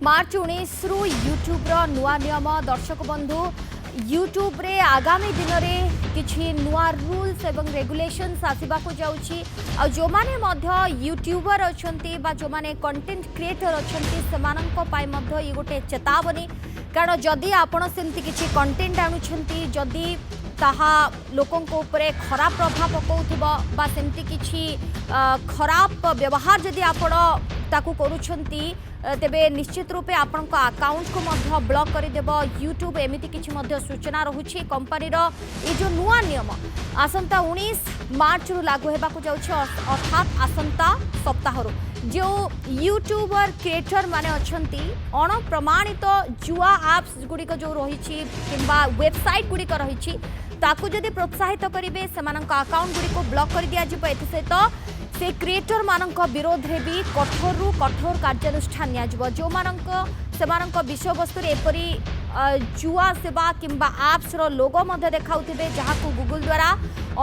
मार्च 19 रु यूट्यूब रो नुआ नियम दर्शक बंधु यूट्यूब रे आगामी दिन में किछि नुआ रूल्स एवं रेगुलेशंस आसवा जाउछि आ जो माने मध्य यूट्यूबर अछंती बा जो माने कंटेंट क्रिएटर अछंती सेमानंको पाई मध्य ये गोटे चेतावनी कारण जदि आपण सेमती किछि कंटेंट आनुछंती जदि ताहा लोकों को ऊपर खराब प्रभाव पकाउथिबो बा सेमती किछि खराब व्यवहार जदि आपण ताकू करूछंती तेबे निश्चित रूपे आपण अकाउंट को मध्य ब्लॉक कर देब यूट्यूब एमती किछि मध्य सूचना रहुछि कंपनी रो ये जो नुआ नियम आसंता 19 मार्च रु लागू हेबाकू जाउछि अर्थात आसंता सप्ताह जो यूट्यूबर क्रिएटर माने अछंती अणप्रमाणित जुआ एप्स गुड़िक जो रही किंबा वेबसाइट गुड़िक रही ताकू जदि प्रोत्साहित करेंगे से अकाउंट गुड़ी ब्लॉक कर दिया सहित से क्रिएटर मानक विरोध में भी कठोर रु कठोर कार्यानुष्ठान जो से विषय वस्तु एपरी जुआ सेवा किंबा एप्स रो लोगो मध्य देखाउथिबे जहाकू गूगल द्वारा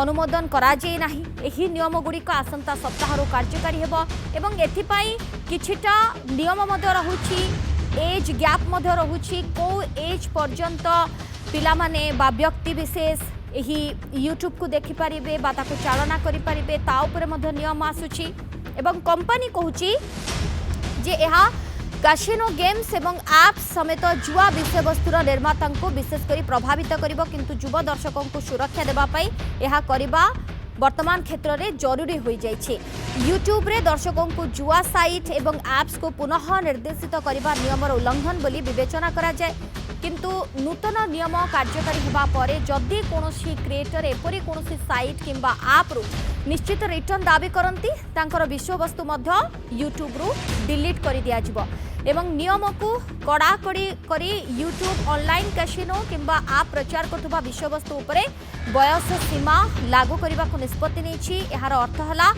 अनुमोदन करा जाय नाही एही नियम गुड़िक आसंता सप्ताह कार्यकारी हेबो एवं एथिपाई किछिटा नियम मध्य रहुछि एज गैप मध्य रहुछि को एज पर्यंत पिला माने बा व्यक्ति विशेष एही यूट्यूब को देखि परिबे बा ताको चालना करि परिबे ता ऊपर मध्य नियम आसुछि एवं कंपनी कहूछि जे एहा कासिनो गेम्स एवं एप्स समेत जुआ विषय वस्तुर निर्माता को विशेषकर प्रभावित करिबो किंतु युवा दर्शकों को सुरक्षा देबा पई एहा करिबा वर्तमान क्षेत्र में जरूरी हो जाइए यूट्यूब रे दर्शकों को जुआ साइट एवं एप्स को पुनः निर्देशित करने नियम उल्लंघन बोली विवेचना करा जाए किंतु नूतन नियम कार्यकारी होगा पर जदि कौन क्रिएटर एपरी कौन साइट किंबा आप रु निश्चित रिटर्न दाबी करती विषय वस्तु यूट्यूब रु डिलीट कर दिया जिवो एवं नियम को कड़ाकड़ी करी यूट्यूब ऑनलाइन कैसिनो किंबा आप प्रचार करथुबा विषय वस्तु उपरे बयस सीमा लागू करने को निष्पत्ति नहीं यार अर्थ है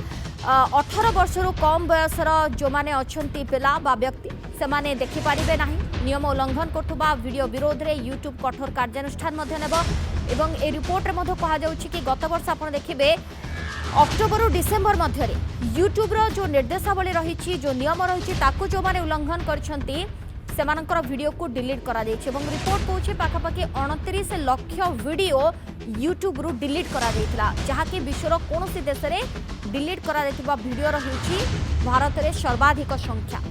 18 वर्ष रु कम बयसर जो माने अछंती पिला बा व्यक्ति से माने देखि पारिबे नाही नियम उल्लंघन करथुबा वीडियो विरोध रे यूट्यूब कठोर कार्यानुष्ठान मध्य नेब एवं ए रिपोर्ट रे मध्य कहा जाउछि कि गत वर्ष आपण देखिबे अक्टोबर रु डिसेंबर मध्य यूट्यूब रो जो निर्देशावली रही जो नियम रही ताकू जो माने उल्लंघन करछंती सेमानकर वीडियो को डिलीट करा दैछि एवं रिपोर्ट कहूछि पाखापाखि 29 लाख वीडियो यूट्यूब रु डिलीट करा दैथिला जहाकि विश्वर कोनोसी देश रे डिलीट करा दैथिबा वीडियो रही भारत रे सर्वाधिक संख्या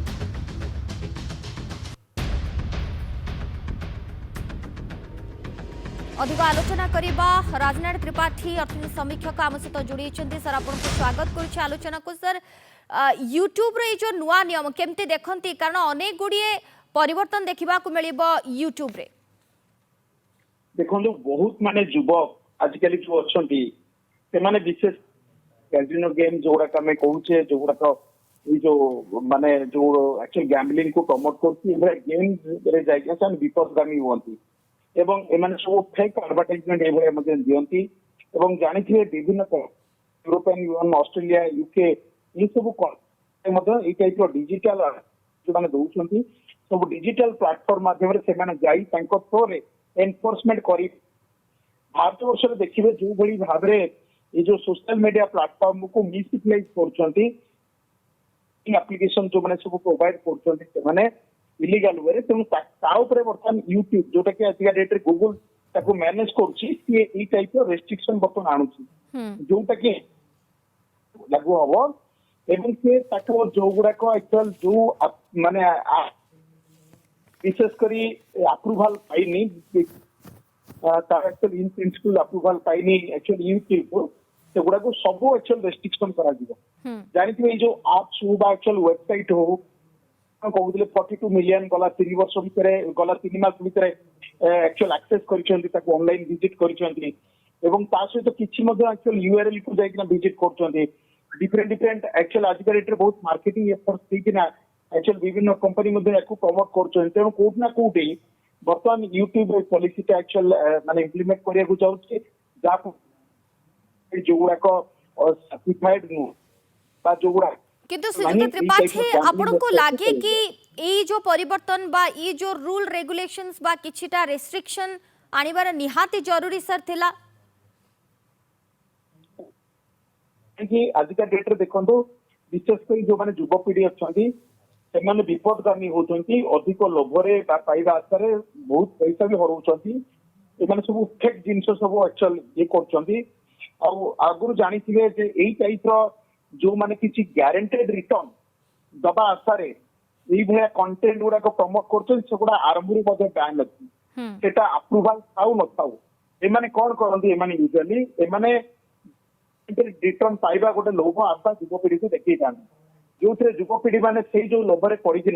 अधिक आलोचना करबा राजनाथ त्रिपाठी अर्थनीति समीक्षक आम सहित जोड़ी सर आपको स्वागत करुच्छे आलोचना को सर यूट्यूब रे जो नुआ नियम केमती देखती कारण अनेक गुड़िए परिवर्तन देखा मिलिबो यूट्यूब रे देखो बहुत माने युवक आजिकल जो अच्छी से माने विशेष कैसिनो गेम जो गुड़ाक आम कहूचे जो गुड़ाक जो माने जो एक्चुअल गैम्बलिंग को प्रमोट करती गेम जाए विपदगामी हुई एवं एमाने सब फेक एडवर्टाइजमेंट ए दियंती एवं जानिथिबे विभिन्न यूरोपियन यूनियन ऑस्ट्रेलिया यूके ये सब टाइप डिजिटल जो माने दउछंती सब डिजिटल प्लेटफॉर्म माध्यम से माने जाई तांको थ्रो रे एनफोर्समेंट करी भारत वर्ष रे देखिबे जो भली भाबरे ये जो सोशल मीडिया प्लेटफॉर्म को मिसयूटिलाइज करछंती एप्लीकेशन जो माने सब प्रोवाइड करछंती से माने इलीगल वे तेणु बर्तमान यूट्यूब जोटा कि आज डेट रे गूगल ताको मैनेज करुछि सी ए टाइप रेस्ट्रिक्शन बर्तमान आणुछि जोटा कि लागू हबो एवं से ताको जो गुड़ाक एक्चुअल जो माने विशेष करी अप्रूवल पाइनी तार एक्चुअल इन प्रिंसिपल अप्रूवल पाइनी एक्चुअल यूट्यूब से गुड़ा को सब एक्चुअल रेस्ट्रिक्शन करा दिबो जानिथिबे जो एप्स हो बा एक्चुअल वेबसाइट हो कहते 42 मिलियन गला 3 वर्ष भितर गला 3 मास भितर एक्चुअल एक्सेस करिसेंती ताको ऑनलाइन विजिट करिसेंती एवं ता सहित किछि मध्ये एक्चुअल यूआरएल को जाइकिना विजिट करछंती डिफरेंट एक्चुअल आज का रेट रे बहुत मार्केटिंग एफर्ट्स देकिना एक्चुअल विभिन्न कंपनी मध्ये याकू प्रमोट करछंती तेणु कोट ना कोटे वर्तमान यूट्यूब पॉलिसी टा एक्चुअल माने इंप्लीमेंट करिया को चाहूछि जा जो गुड़ा को सर्टिफाइड नु बा जो गुड़ा किंतु श्रीजुत त्रिपाठी आपण को लागे कि ये जो परिवर्तन बा ये जो रूल रेगुलेशंस बा किछिटा रेस्ट्रिक्शन आनिबार निहाती जरूरी सर थिला कि आज का डेट रे देखंतो विशेष कर जो माने युवा पीढ़ी अछंती ସେମାନେ ବିପଦଗାମୀ ହଉଛନ୍ତି, ଅଧିକ ଲୋଭରେ ବା ପାଇବା ଆଶାରେ ବହୁତ ପଇସା ବି ହରଉଛନ୍ତି। ଏମାନେ ସବୁ ଫେକ୍ ଜିନିଷ ସବୁ ଆକ୍ଚୁଆଲି ଇଏ କରୁଛନ୍ତି। ଆଉ ଆଗରୁ ଜାଣିଥିବେ ଯେ ଏଇ ଟାଇପ ର ଯୋଉମାନେ କିଛି ଗ୍ୟାରେଣ୍ଟେଡ ରିଟର୍ନ ଦବା ଆଶାରେ ଏଇଭଳିଆ କଣ୍ଟେଣ୍ଟ ଗୁଡାକ ପ୍ରମୋଟ କରୁଛନ୍ତି, ସେଗୁଡା ଆରମ୍ଭରୁ ମଧ୍ୟ ବ୍ୟାନ୍ ଅଛି। ସେଟା ଆପ୍ରୁଭାଲ ଥାଉ ନଥାଉ ଏମାନେ କଣ କରନ୍ତି, ଏମାନେ ୟୁଜୁଆଲି ଏମାନେ ରିଟର୍ନ ପାଇବା ଗୋଟେ ଲୋଭ ଆଶା ଯୁବପିଢିକୁ ଦେଖେଇଥାନ୍ତି, ଯୋଉଥିରେ ଯୁବପିଢି ମାନେ ସେଇ ଯୋଉ ଲୋଭରେ ପଡିକି